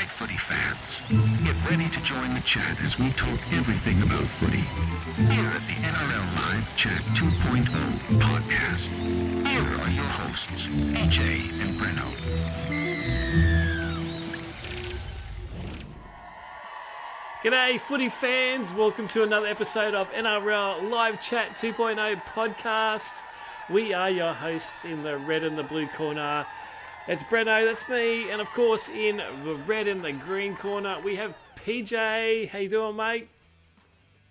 G'day footy fans. Get ready to join the chat as we talk everything about footy. Here at the NRL Live Chat 2.0 podcast. Here are your hosts, AJ and Breno. G'day footy fans, welcome to another episode of NRL Live Chat 2.0 podcast. We are your hosts in the red and the blue corner. It's Breno, that's me, and of course in the red and the green corner we have PJ. How you doing, mate?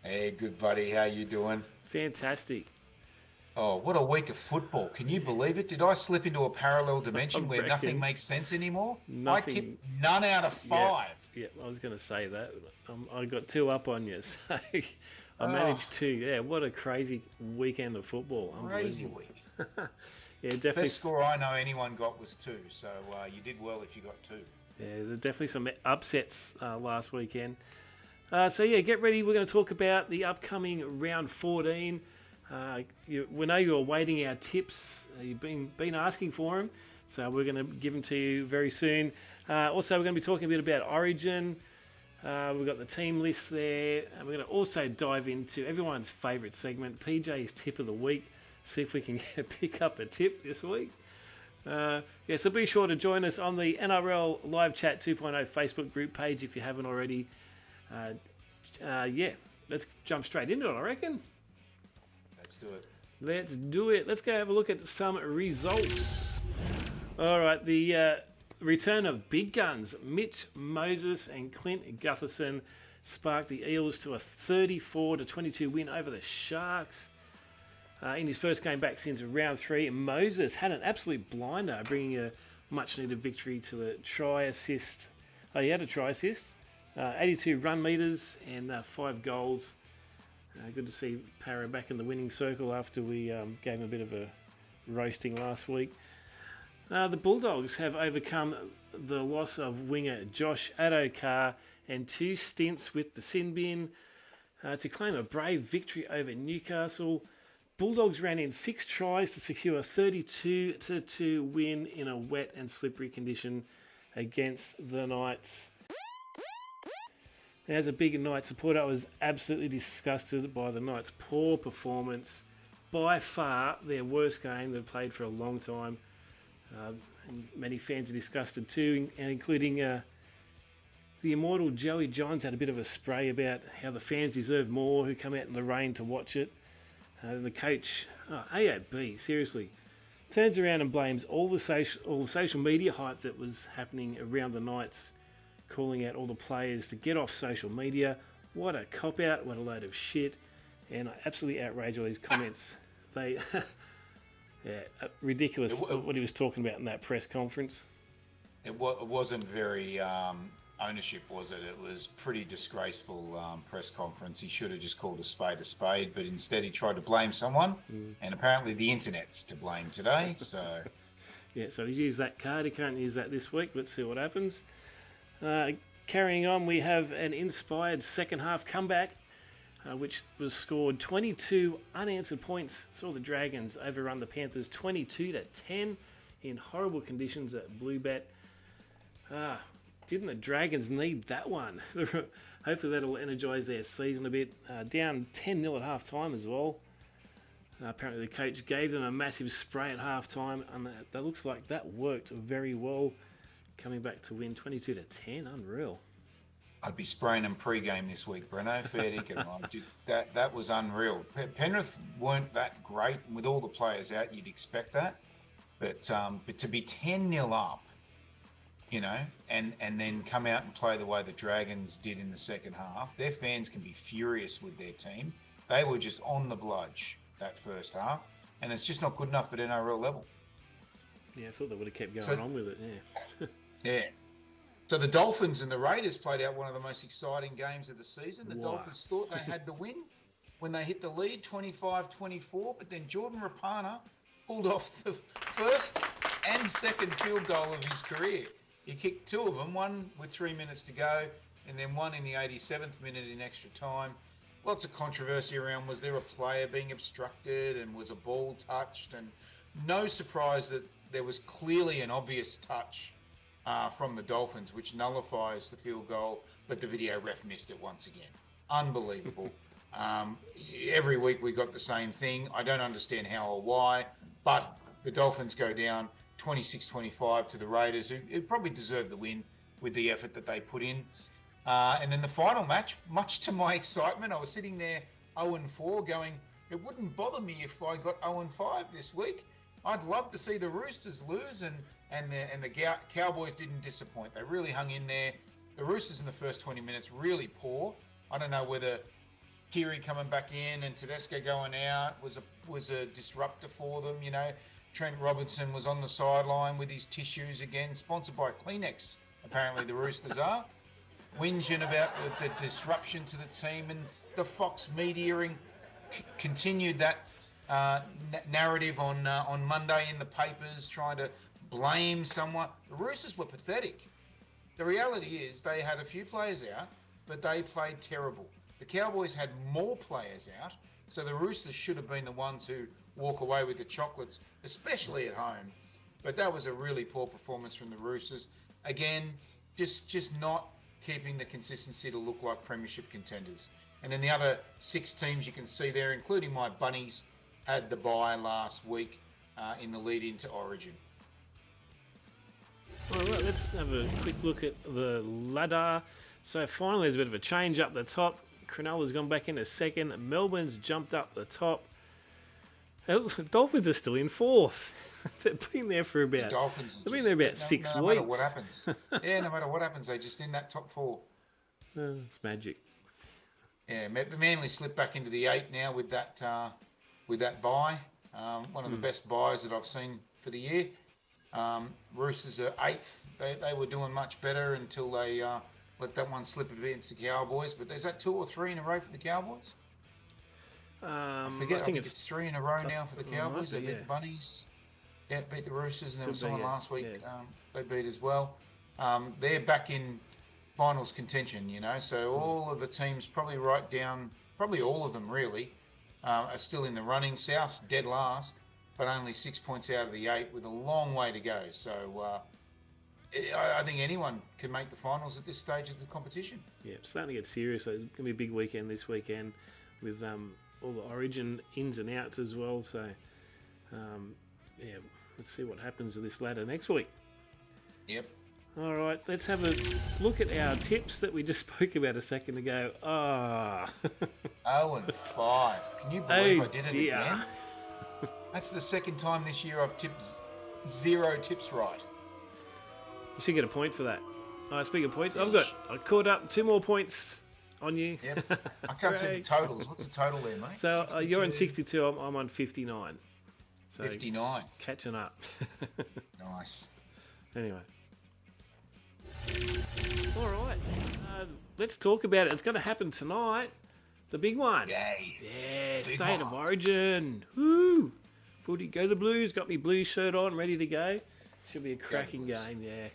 Hey, good buddy. How you doing? Fantastic. Oh, what a week of football. Can you believe it? Did I slip into a parallel dimension where nothing makes sense anymore? Nothing. I tipped none out of 5. Yeah, I was going to say that. I got 2 up on you, so I managed 2. Yeah, what a crazy weekend of football. Crazy week. Yeah, definitely. Best score I know anyone got was 2, so you did well if you got 2. Yeah, there's definitely some upsets last weekend. So yeah, get ready. We're going to talk about the upcoming round 14. We know you're awaiting our tips. You've been asking for them, so we're going to give them to you very soon. Also, we're going to be talking a bit about Origin. We've got the team list there, and we're going to also dive into everyone's favourite segment, PJ's Tip of the Week. See if we can pick up a tip this week. So be sure to join us on the NRL Live Chat 2.0 Facebook group page if you haven't already. Let's jump straight into it, I reckon. Let's do it. Let's do it. Let's go have a look at some results. All right, the return of big guns, Mitch Moses and Clint Gutherson, sparked the Eels to a 34-22 win over the Sharks. In his first game back since round 3, Moses had an absolute blinder, bringing a much-needed victory to the try assist. He had a try assist, 82 run metres and 5 goals. Good to see Para back in the winning circle after we gave him a bit of a roasting last week. The Bulldogs have overcome the loss of winger Josh Adokar and 2 stints with the sin bin to claim a brave victory over Newcastle. Bulldogs ran in 6 tries to secure a 32-2 win in a wet and slippery condition against the Knights. As a big Knights supporter, I was absolutely disgusted by the Knights' poor performance. By far their worst game they've played for a long time. And many fans are disgusted too, including the immortal Joey Johns had a bit of a spray about how the fans deserve more who come out in the rain to watch it. And the coach, AOB, seriously, turns around and blames all the social media hype that was happening around the Knights, calling out all the players to get off social media. What a cop-out, what a load of shit, and absolutely outraged all these comments. Ridiculous what he was talking about in that press conference. It wasn't very ownership, was it? It was pretty disgraceful press conference. He should have just called a spade, but instead he tried to blame someone, and apparently the internet's to blame today. So yeah, so he's used that card. He can't use that this week. Let's see what happens. Carrying on, we have an inspired second half comeback, which was scored 22 unanswered points. Saw the Dragons overrun the Panthers 22-10 in horrible conditions at Bluebet. Didn't the Dragons need that one? Hopefully that'll energise their season a bit. Down 10-0 at half-time as well. Apparently the coach gave them a massive spray at half-time, and that looks like that worked very well. Coming back to win 22-10, unreal. I'd be spraying them pre-game this week, Breno. Fair dinkum. That was unreal. Penrith weren't that great. With all the players out, you'd expect that. But to be 10-0 up, and then come out and play the way the Dragons did in the second half, their fans can be furious with their team. They were just on the bludge that first half, and it's just not good enough at NRL level. Yeah, I thought they would have kept going on with it, yeah. Yeah. So the Dolphins and the Raiders played out one of the most exciting games of the season. The Dolphins thought they had the win when they hit the lead, 25-24, but then Jordan Rapana pulled off the first and second field goal of his career. He kicked 2 of them, one with 3 minutes to go, and then one in the 87th minute in extra time. Lots of controversy around, was there a player being obstructed and was a ball touched? And no surprise that there was clearly an obvious touch from the Dolphins, which nullifies the field goal, but the video ref missed it once again. Unbelievable. Every week we got the same thing. I don't understand how or why, but the Dolphins go down 26-25 to the Raiders, who probably deserved the win with the effort that they put in. And then the final match, much to my excitement, I was sitting there 0-4 going, it wouldn't bother me if I got 0-5 this week. I'd love to see the Roosters lose, and the Cowboys didn't disappoint. They really hung in there. The Roosters in the first 20 minutes really poor. I don't know whether Kiri coming back in and Tedesco going out was a disruptor for them. You know, Trent Robinson was on the sideline with his tissues again, sponsored by Kleenex. Apparently, the Roosters are whinging about the disruption to the team, and the Fox media continued that narrative on Monday in the papers, trying to blame someone. The Roosters were pathetic. The reality is they had a few players out, but they played terrible. The Cowboys had more players out, so the Roosters should have been the ones who walk away with the chocolates, especially at home. But that was a really poor performance from the Roosters. Again, just not keeping the consistency to look like premiership contenders. And then the other 6 teams you can see there, including my Bunnies, had the bye last week in the lead into Origin. All right, let's have a quick look at the ladder. So finally, there's a bit of a change up the top. Cronulla's gone back into second. Melbourne's jumped up the top. Dolphins are still in fourth. They've been there for about. They've been there about 6 weeks. No matter what happens, no matter what happens, they're just in that top 4. It's magic. Yeah, Manly slipped back into the 8 now with that bye. One of the best buys that I've seen for the year. Roosters are 8th. They were doing much better until they let that one slip against the Cowboys. But is that 2 or 3 in a row for the Cowboys? I forget. I think it's 3 in a row now for the Cowboys. They beat the Bunnies. Yeah, beat the Roosters, and there was someone last week they beat as well. They're back in finals contention, you know. So all of the teams, probably all of them really, are still in the running. South's dead last, but only 6 points out of the 8 with a long way to go. So I think anyone can make the finals at this stage of the competition. Yeah, it's starting to get serious. So it's going to be a big weekend this weekend with all the Origin ins and outs as well. So, let's see what happens to this ladder next week. Yep. All right, let's have a look at our tips that we just spoke about a second ago. 0-5. Can you believe I did it again? That's the second time this year I've tipped 0 tips right. You should get a point for that. Speaking of points, I caught up 2 more points on you. Yep. I can't see the totals. What's the total there, mate? So you're on 62, I'm on 59. So 59. Catching up. Nice. Anyway. All right. Let's talk about it. It's going to happen tonight. The big one. Yay. Yeah, big State one. of Origin. Woo. Footy, go the Blues. Got me Blues shirt on, ready to go. Should be a cracking game, yeah.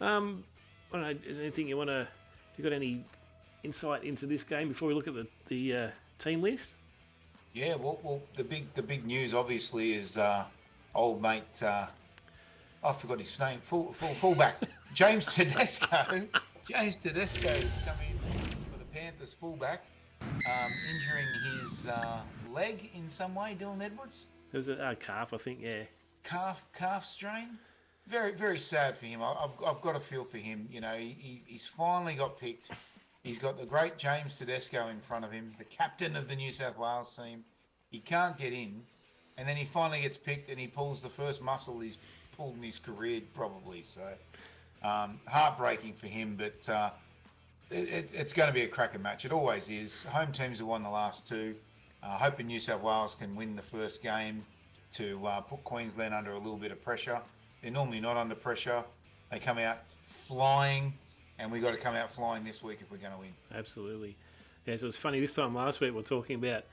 I don't know, is there anything you want to... Have you got any insight into this game before we look at the team list? Yeah, well, the big news obviously is old mate. I forgot his name. Fullback James Tedesco. James Tedesco has come in for the Panthers fullback, injuring his leg in some way. Dylan Edwards. There's a calf, I think. Yeah. Calf strain. Very, very sad for him. I've got a feel for him. You know, he's finally got picked. He's got the great James Tedesco in front of him, the captain of the New South Wales team. He can't get in, and then he finally gets picked, and he pulls the first muscle he's pulled in his career, probably. So, heartbreaking for him, but it's going to be a cracking match. It always is. Home teams have won the last 2. Hoping New South Wales can win the first game to put Queensland under a little bit of pressure. They're normally not under pressure. They come out flying, and we've got to come out flying this week if we're going to win. Absolutely. Yeah, so it's funny. This time last week we were talking about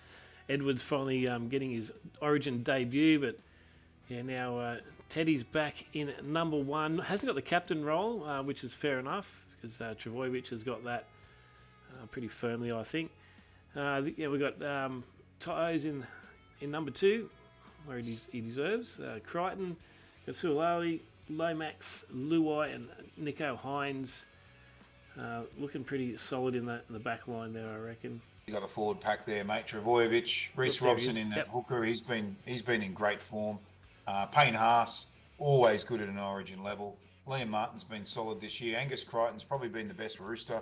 Edwards finally getting his Origin debut, but yeah, now Teddy's back in number 1. Hasn't got the captain role, which is fair enough, because Travojevic has got that pretty firmly, I think. We've got Tyos in number 2, where he deserves. Crichton, Suolali, Lomax, Luai, and Nico Hines looking pretty solid in the back line there, I reckon. You got the forward pack there, mate. Travojevic, Reece There he Robson is. in that Yep. hooker. He's been in great form. Payne Haas, always good at an Origin level. Liam Martin's been solid this year. Angus Crichton's probably been the best rooster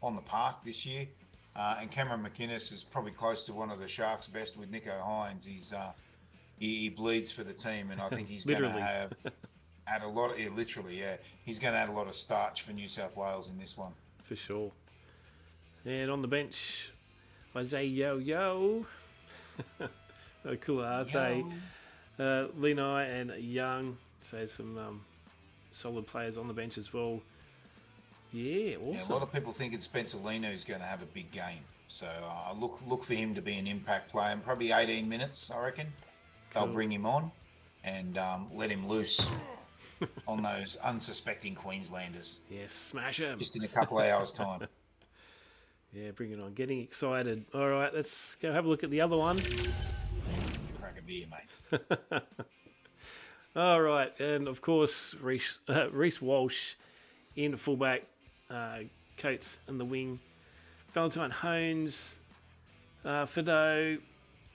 on the park this year. And Cameron McInnes is probably close to one of the Sharks' best with Nico Hines. He bleeds for the team, and I think he's going to have add a lot of he's going to add a lot of starch for New South Wales in this one. For sure. And on the bench, Isaiah Yo, Koulibaly, Linai and Young. So some solid players on the bench as well. Yeah, awesome. Yeah, a lot of people thinking Spencer Lino is going to have a big game. So look for him to be an impact player. Probably 18 minutes, I reckon. Cool. They'll bring him on and let him loose on those unsuspecting Queenslanders. Yes, smash him. Just in a couple of hours' time. Yeah, bring it on. Getting excited. All right, let's go have a look at the other one. Crack a beer, mate. All right, and of course, Reece Walsh in fullback, Coates in the wing, Valentine Hones, Fido,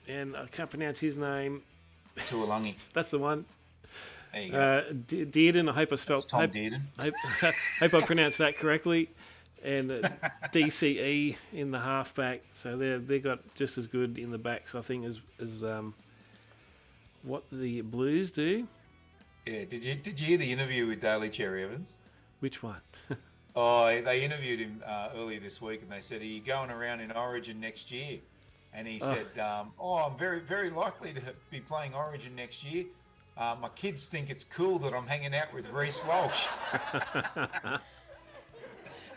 and I can't pronounce his name. Tuolungi. That's the one. There you go. Dearden, I hope I spelled. That's Tom Dearden. Hope I pronounced that correctly. And DCE in the halfback, so they got just as good in the backs, I think, as what the Blues do. Yeah, did you hear the interview with Daly Cherry Evans? Which one? They interviewed him earlier this week, and they said, "Are you going around in Origin next year?" And he said, "I'm very, very likely to be playing Origin next year. My kids think it's cool that I'm hanging out with Reece Walsh."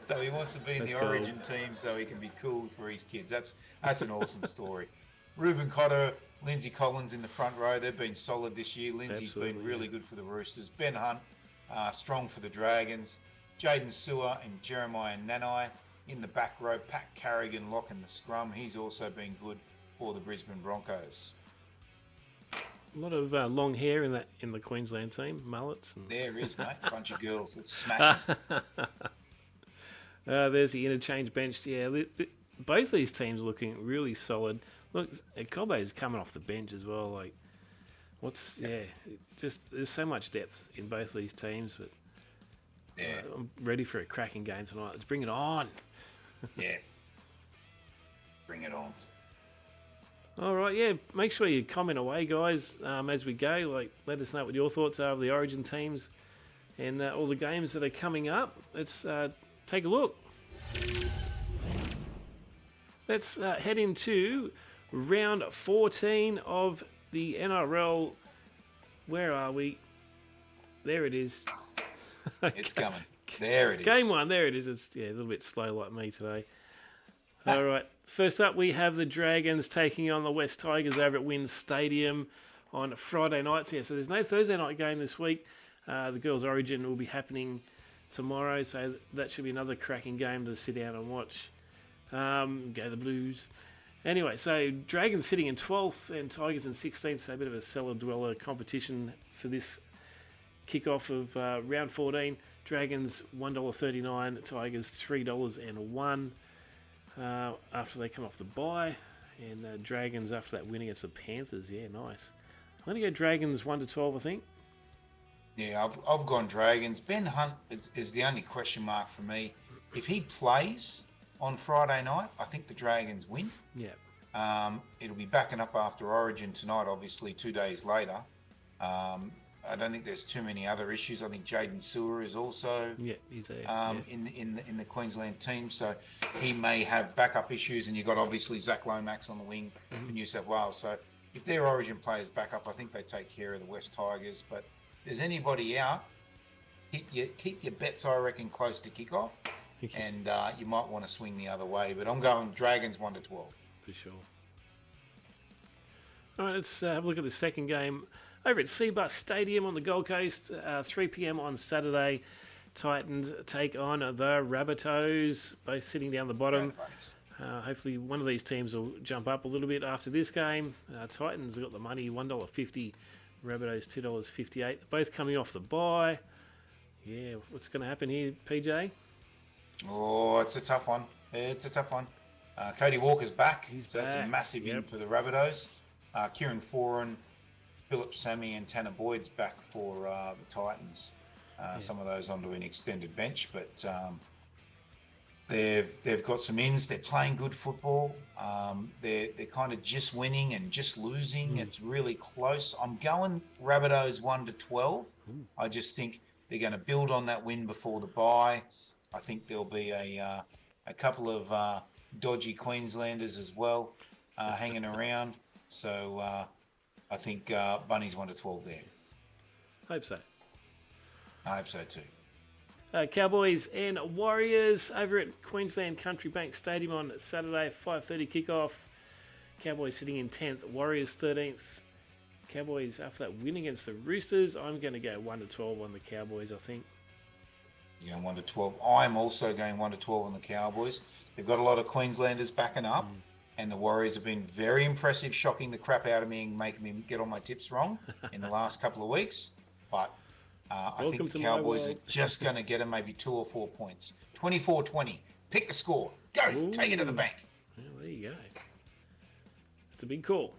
So he wants to be in the Origin team so he can be cool for his kids. That's an awesome story. Ruben Cotter, Lindsay Collins in the front row. They've been solid this year. Lindsay's been really good for the Roosters. Ben Hunt, strong for the Dragons. Jaden Sewer and Jeremiah Nanai in the back row. Pat Carrigan locking the scrum. He's also been good for the Brisbane Broncos. A lot of long hair in the Queensland team, mullets. And... There is, mate. Bunch of girls that smash it. There's the interchange bench. Yeah, both these teams looking really solid. Look, Cobbo's coming off the bench as well. Like, just there's so much depth in both these teams. But I'm ready for a cracking game tonight. Let's bring it on. Yeah, bring it on. All right, yeah. Make sure you comment away, guys, as we go. Like, let us know what your thoughts are of the Origin teams and all the games that are coming up. Let's take a look. Let's head into round 14 of the NRL. Where are we? There it is. It's coming. There it is. Game one. There it is. It's a little bit slow like me today. All right. First up, we have the Dragons taking on the West Tigers over at Wynn Stadium on Friday nights. Yeah, so there's no Thursday night game this week. The Girls' Origin will be happening tomorrow, so that should be another cracking game to sit down and watch. Go the Blues. Anyway, so Dragons sitting in 12th and Tigers in 16th, so a bit of a cellar dweller competition for this kickoff of round 14. Dragons $1.39, Tigers $3.01 after they come off the bye, and Dragons after that win against the Panthers. Yeah, nice. I'm going to go Dragons 1-12, I think. Yeah, I've gone Dragons. Ben Hunt is the only question mark for me. If he plays on Friday night, I think the Dragons win. Yeah. It'll be backing up after Origin tonight, obviously 2 days later. I don't think there's too many other issues. I think Jaden Sewer is also he's there. In the Queensland team, so he may have backup issues. And you've got obviously Zach Lomax on the wing for New South Wales. So if their Origin players back up, I think they take care of the West Tigers. But if there's anybody out, keep your bets, I reckon, close to kickoff, and you might want to swing the other way. But I'm going Dragons 1-12. For sure. All right, let's have a look at the second game. Over at Seabus Stadium on the Gold Coast, 3 p.m. on Saturday. Titans take on the Rabbitohs, both sitting down the bottom. Hopefully one of these teams will jump up a little bit after this game. Titans have got the money, $1.50. Rabbitohs $2.58. Both coming off the bye. Yeah, what's going to happen here, PJ? Oh, it's a tough one. It's a tough one. Cody Walker's back, He's so that's a back. massive in Yep. for the Rabbitohs. Kieran Foran, Philip Sammy, and Tanner Boyd's back for the Titans. Some of those onto an extended bench, but they've got some ins. They're playing good football. They're kind of just winning and just losing. It's really close. I'm going Rabbitohs 1-12. I just think they're going to build on that win before the bye. I think there'll be a couple of dodgy Queenslanders as well hanging around. So I think Bunnies 1-12 there. Hope so. I hope so too. Cowboys and Warriors over at Queensland Country Bank Stadium on Saturday, 5:30 kickoff. Cowboys sitting in 10th, Warriors 13th. Cowboys after that win against the Roosters. I'm going to go 1-12 on the Cowboys, I think. You're going 1-12. I'm also going 1-12 on the Cowboys. They've got a lot of Queenslanders backing up, and the Warriors have been very impressive, shocking the crap out of me and making me get all my tips wrong in the last couple of weeks. But I think the Cowboys are just going to get them maybe 2 or 4 points. 24-20. Pick the score. Go. Ooh. Take it to the bank. Well, there you go. It's a big call.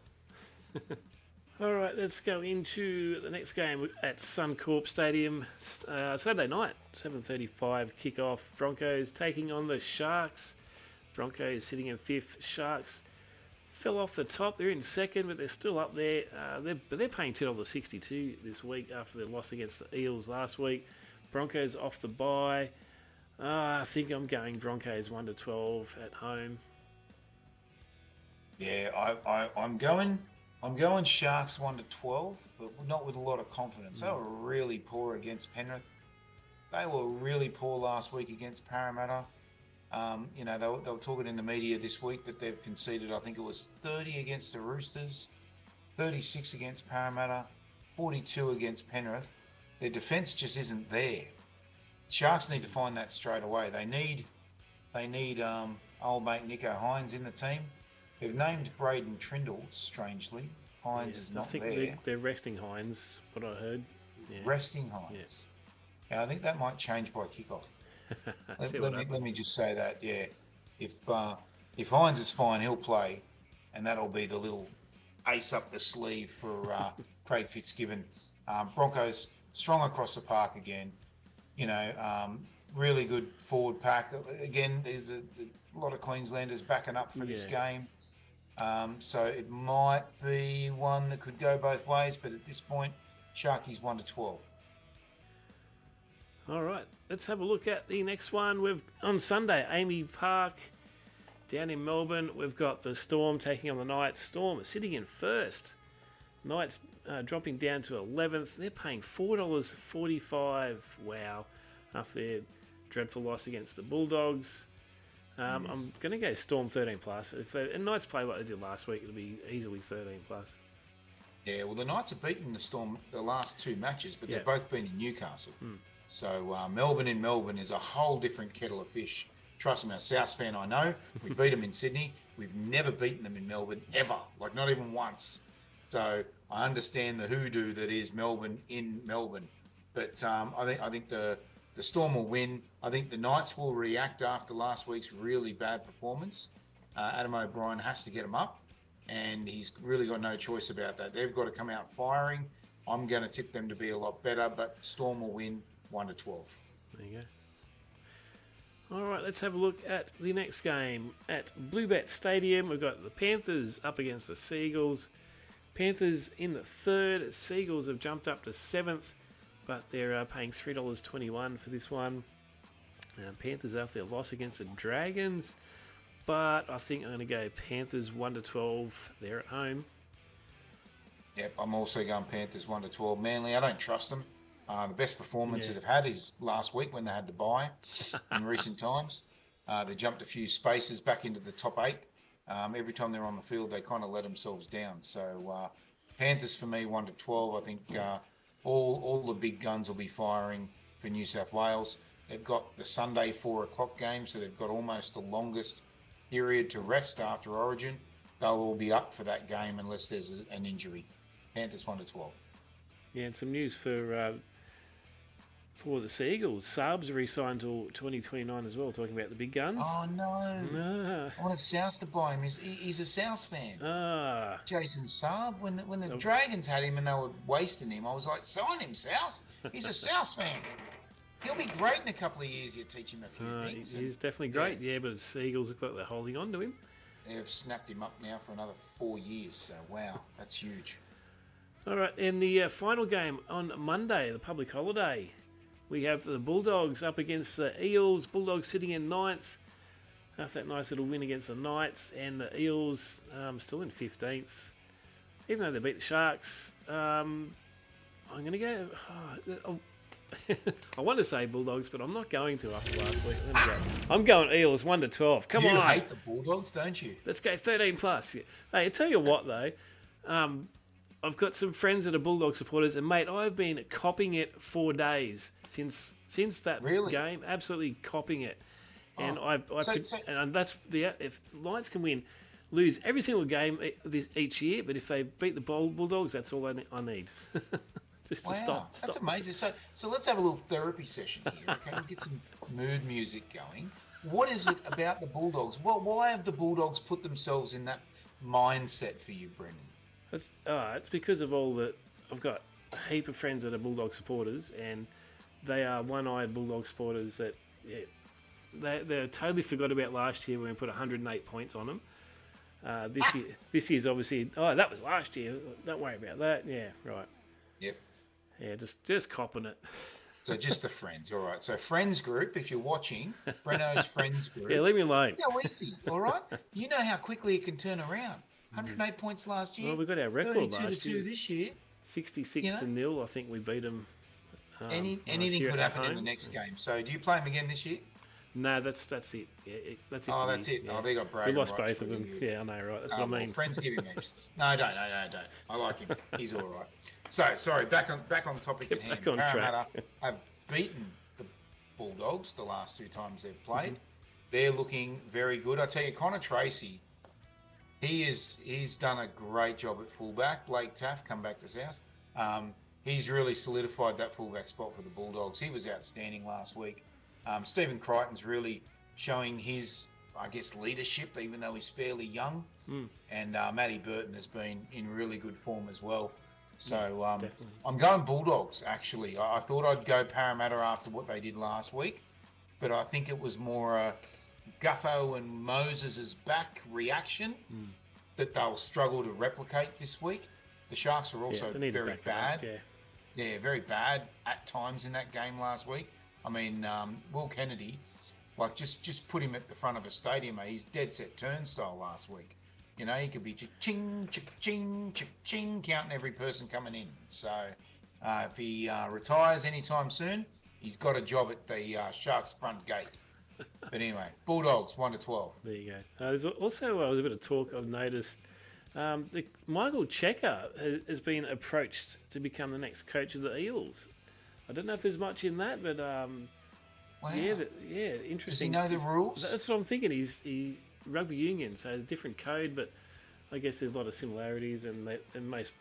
All right, let's go into the next game at Suncorp Stadium. Saturday night, 7:35 kickoff. Broncos taking on the Sharks. Broncos sitting in 5th. Sharks fell off the top. They're in 2nd, but they're still up there. They're paying $2.62 this week after their loss against the Eels last week. Broncos off the bye. I think I'm going Broncos 1-12 at home. Yeah, I'm going Sharks 1-12, but not with a lot of confidence. They were really poor against Penrith. They were really poor last week against Parramatta. They were talking in the media this week that they've conceded, I think it was 30 against the Roosters, 36 against Parramatta, 42 against Penrith. Their defence just isn't there. Sharks need to find that straight away. They need old mate Nico Hines in the team. They've named Braden Trindle, strangely. Hines is not there. I think they're resting Hines, what I heard. Yeah. Resting Hines. Yeah, I think that might change by kickoff. Let me just say that, yeah. If Hines is fine, he'll play, and that'll be the little ace up the sleeve for Craig Fitzgibbon. Broncos strong across the park again. Really good forward pack. Again, there's a lot of Queenslanders backing up for this game. So it might be one that could go both ways, but at this point, Sharkies 1-12. All right, let's have a look at the next one. On Sunday, Amy Park down in Melbourne. We've got the Storm taking on the Knights. Storm sitting in 1st. Knights dropping down to 11th. They're paying $4.45. Wow, after their dreadful loss against the Bulldogs. I'm going to go Storm 13 plus. If Knights play like they did last week, it'll be easily 13 plus. Yeah, well, the Knights have beaten the Storm the last 2 matches, but they've both been in Newcastle. So Melbourne in Melbourne is a whole different kettle of fish. Trust me, a South fan I know. We beat them in Sydney. We've never beaten them in Melbourne, ever. Like, not even once. So I understand the hoodoo that is Melbourne in Melbourne. But I think the Storm will win. I think the Knights will react after last week's really bad performance. Adam O'Brien has to get them up, and he's really got no choice about that. They've got to come out firing. I'm going to tip them to be a lot better, but Storm will win 1-12. There you go. All right, let's have a look at the next game at Bluebet Stadium. We've got the Panthers up against the Seagulls. Panthers in the 3rd. Seagulls have jumped up to 7th, but they're paying $3.21 for this one. Panthers after their loss against the Dragons, but I think I'm going to go Panthers 1-12. They're at home. Yep, I'm also going Panthers 1-12. Manly, I don't trust them. The best performance that they've had is last week when they had the bye in recent times. They jumped a few spaces back into the top 8. Every time they're on the field, they kind of let themselves down. So Panthers for me 1-12. I think all the big guns will be firing for New South Wales. They've got the Sunday 4 o'clock game, so they've got almost the longest period to rest after Origin. They'll all be up for that game unless there's an injury. Panthers 1-12. Yeah, and some news for For the Seagulls, Saab's re-signed till 2029 as well, talking about the big guns. Oh no! Ah, I wanted South to buy him. He's a South fan. ah. Jason Saab. When the Dragons had him and they were wasting him, I was like, sign him, South. He's a South fan. He'll be great in a couple of years. You teach him a few things. He's definitely great, yeah, but the Seagulls look like they're holding on to him. They've snapped him up now for another 4 years. So wow, that's huge. All right, and the final game on Monday, the public holiday, we have the Bulldogs up against the Eels. Bulldogs sitting in ninth after that nice little win against the Knights, and the Eels still in 15th. Even though they beat the Sharks, I'm going to go... I want to say Bulldogs, but I'm not going to after last week. I'm going Eels 1-12. Come on. You hate the Bulldogs, don't you? Let's go 13 plus. Yeah. Hey, I tell you what, though. I've got some friends that are Bulldog supporters, and mate, I've been copping it for days since that game. Absolutely copping it, and and that's if the Lions can lose every single game each year, but if they beat the Bulldogs, that's all I need. Just to stop. That's amazing. So let's have a little therapy session here. Okay, we'll get some mood music going. What is it about the Bulldogs? Well, why have the Bulldogs put themselves in that mindset for you, Brendan? It's because of all that. I've got a heap of friends that are Bulldog supporters, and they are one-eyed Bulldog supporters that they totally forgot about last year when we put 108 points on them. This year's obviously, that was last year. Don't worry about that. Yeah, right. Yep. Yeah, just copping it. So just the friends, all right. So friends group, if you're watching, Breno's friends group. Yeah, leave me alone. Go easy, all right? You know how quickly it can turn around. 108 points last year. Well, we got our record 32 last to 2 this year. 66-0. I think we beat them. Anything could happen in the next game. So do you play them again this year? No, that's it. Yeah, that's it. Oh, that's it. Yeah. Oh, they got bragging We lost rights both of them. Yeah, I know, right? That's what I mean. Friends give him heaps. No, don't. I like him. He's all right. So, sorry, back on topic at hand. Back on Parramatta track. have beaten the Bulldogs the last 2 times they've played. They're looking very good. I tell you, Connor Tracy, he's done a great job at fullback. Blake Taff, come back to his house. He's really solidified that fullback spot for the Bulldogs. He was outstanding last week. Stephen Crichton's really showing his, I guess, leadership, even though he's fairly young. And Matty Burton has been in really good form as well. So I'm going Bulldogs, actually. I thought I'd go Parramatta after what they did last week, but I think it was more Gutho and Moses' back reaction that they'll struggle to replicate this week. The Sharks are also very bad. Yeah, very bad at times in that game last week. I mean, Will Kennedy, like just put him at the front of a stadium, mate. He's dead set turnstile last week. You know, he could be ching, ching, ching, counting every person coming in. So if he retires anytime soon, he's got a job at the Sharks front gate. But anyway, Bulldogs 1-12. There you go. There's also was a bit of talk I've noticed. Michael Checker has been approached to become the next coach of the Eels. I don't know if there's much in that, but Wow. yeah, interesting. Does he know the rules? That's what I'm thinking. He rugby union, so a different code, but I guess there's a lot of similarities, and most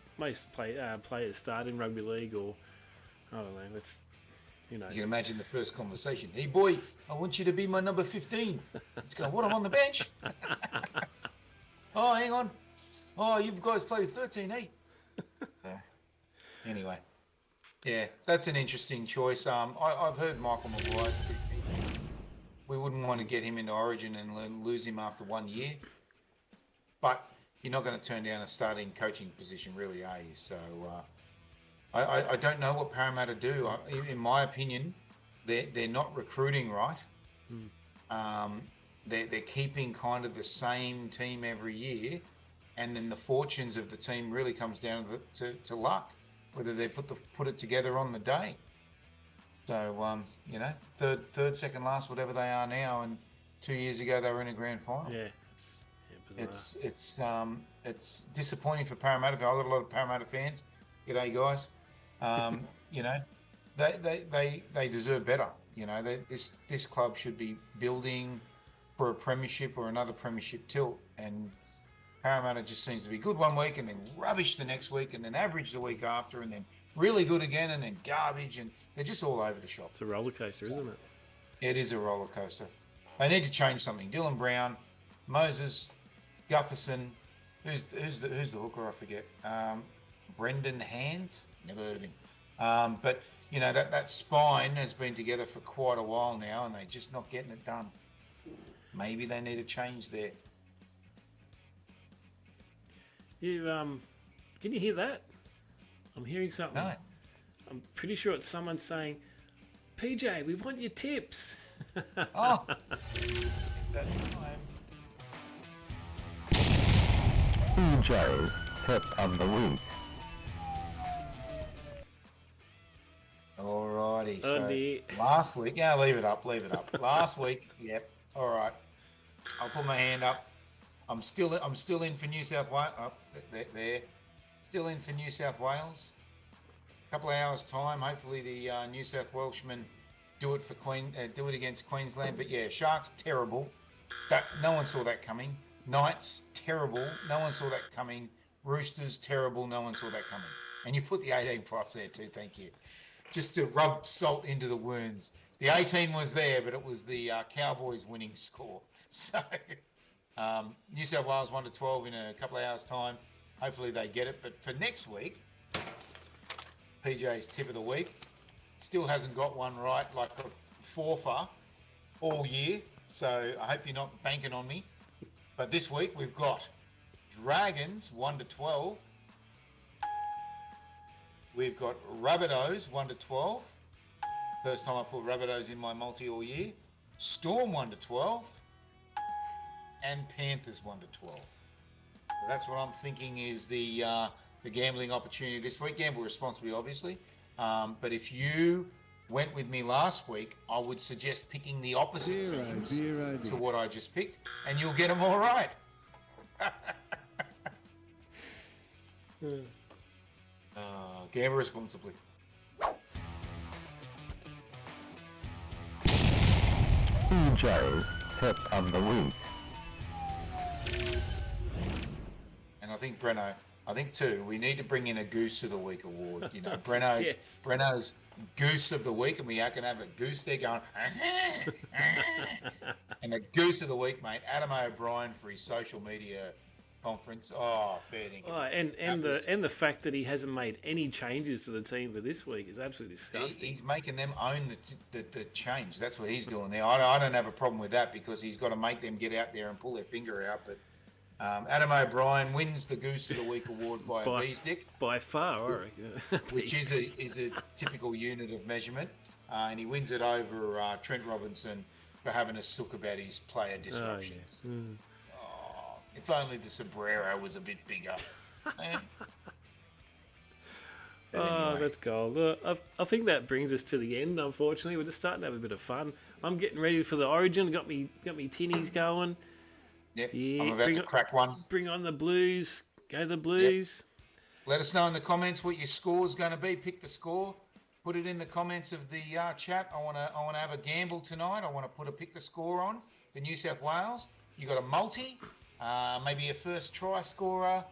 players start in rugby league, or I don't know. Who knows? You can imagine the first conversation. Hey boy, I want you to be my number 15. Let's go. What? I'm on the bench. Oh, hang on. Oh, you guys play with 13-8. Anyway, yeah, that's an interesting choice. I've heard Michael Maguire's pretty keen. We wouldn't want to get him into Origin and lose him after 1 year. But you're not going to turn down a starting coaching position, really, are you? So I don't know what Parramatta do. In my opinion, they're not recruiting right. They're keeping kind of the same team every year, and then the fortunes of the team really comes down to luck, whether they put it together on the day. So third, second, last, whatever they are now, and 2 years ago they were in a grand final. Yeah, it's disappointing for Parramatta. I've got a lot of Parramatta fans. G'day, guys. They deserve better. You know, this club should be building for a premiership or another premiership tilt, and Parramatta just seems to be good one week and then rubbish the next week and then average the week after and then really good again, and then garbage, and they're just all over the shop. It's a roller coaster, isn't it? It is a roller coaster. They need to change something. Dylan Brown, Moses, Gutherson, who's the hooker? I forget. Brendan Hands, never heard of him. But you know that spine has been together for quite a while now, and they're just not getting it done. Maybe they need a change there. You can you hear that? I'm hearing something. No. I'm pretty sure it's someone saying, PJ, we want your tips. Oh, it's that time. PJ's tip of the week. Alrighty, Oh, so dear. last week, yeah, leave it up. Last week, yep, all right. I'll put my hand up. I'm still in for New South Wales. Oh, there. Still in for New South Wales. A couple of hours time. Hopefully the New South Welshmen do it for do it against Queensland. But yeah, Sharks terrible. That no one saw that coming. Knights terrible. No one saw that coming. Roosters terrible. No one saw that coming. And you put the 18 price there too. Thank you. Just to rub salt into the wounds. The 18 was there, but it was the Cowboys winning score. So New South Wales 1-12 in a couple of hours time. Hopefully they get it. But for next week, PJ's tip of the week still hasn't got one right, like a forfer all year. So I hope you're not banking on me. But this week we've got Dragons 1-12. We've got Rabbitohs 1-12. First time I put Rabbitohs in my multi all year. Storm 1-12. And Panthers 1-12. So that's what I'm thinking is the gambling opportunity this week. Gamble responsibly, obviously. But if you went with me last week, I would suggest picking the opposite teams to what I just picked, and you'll get them all right. Gamble responsibly. PJ's tip of the week. And I think Breno, too, we need to bring in a Goose of the Week award. You know, Breno's Yes. Breno's Goose of the Week, and we can have a goose there going, and the Goose of the Week, mate, Adam O'Brien for his social media conference. Oh, fair dinkum. Oh, and the fact that he hasn't made any changes to the team for this week is absolutely disgusting. He's making them own the change. That's what he's doing there. I don't have a problem with that because he's got to make them get out there and pull their finger out. But Adam O'Brien wins the Goose of the Week award by a bee's dick, By far, I reckon. which is a typical unit of measurement, and he wins it over Trent Robinson for having a sook about his player disruptions. Oh, if only the sombrero was a bit bigger. Oh, that's gold. I think that brings us to the end. Unfortunately, we're just starting to have a bit of fun. I'm getting ready for the Origin. Got me tinnies going. Yep, Yeah, I'm about to crack one. Bring on the Blues. Go the Blues. Yep. Let us know in the comments what your score's going to be. Pick the score. Put it in the comments of the chat. I want to have a gamble tonight. I want to pick the score on for New South Wales. You got a multi, maybe a first try scorer,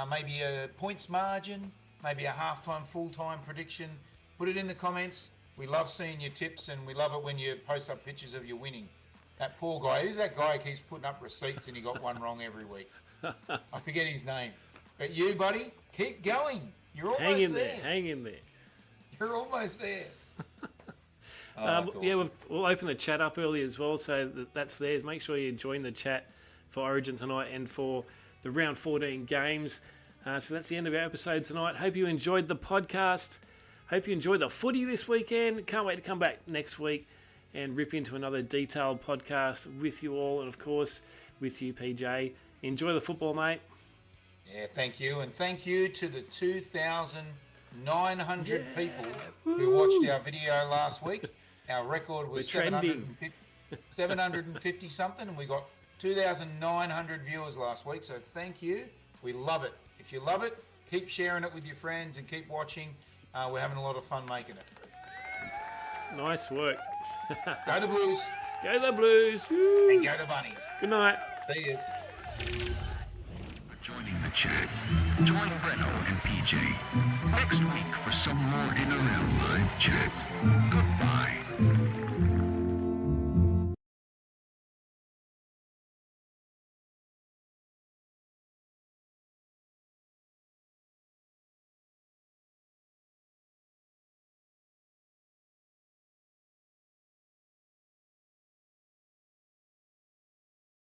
maybe a points margin, maybe a halftime, full-time prediction. Put it in the comments. We love seeing your tips, and we love it when you post up pictures of you winning. That poor guy. Who's that guy who keeps putting up receipts and he got one wrong every week? I forget his name. But you, buddy, keep going. You're almost there. Hang in there. You're almost there. That's awesome. Yeah, we'll open the chat up early as well, so that's there. Make sure you join the chat for Origin tonight and for the round 14 games. So that's the end of our episode tonight. Hope you enjoyed the podcast. Hope you enjoyed the footy this weekend. Can't wait to come back next week and rip into another detailed podcast with you all, and of course with you, PJ. Enjoy the football, mate. Yeah, thank you. And thank you to the 2,900 people who watched our video last week. Our record was 750 something, and we got 2,900 viewers last week. So thank you. We love it. If you love it, keep sharing it with your friends and keep watching. We're having a lot of fun making it. Nice work. Go the Blues. Go the Blues. Woo. And go the Bunnies. Good night. See yous. Joining the the chat. Join Breno and PJ next week for some more NRL live chat. Goodbye.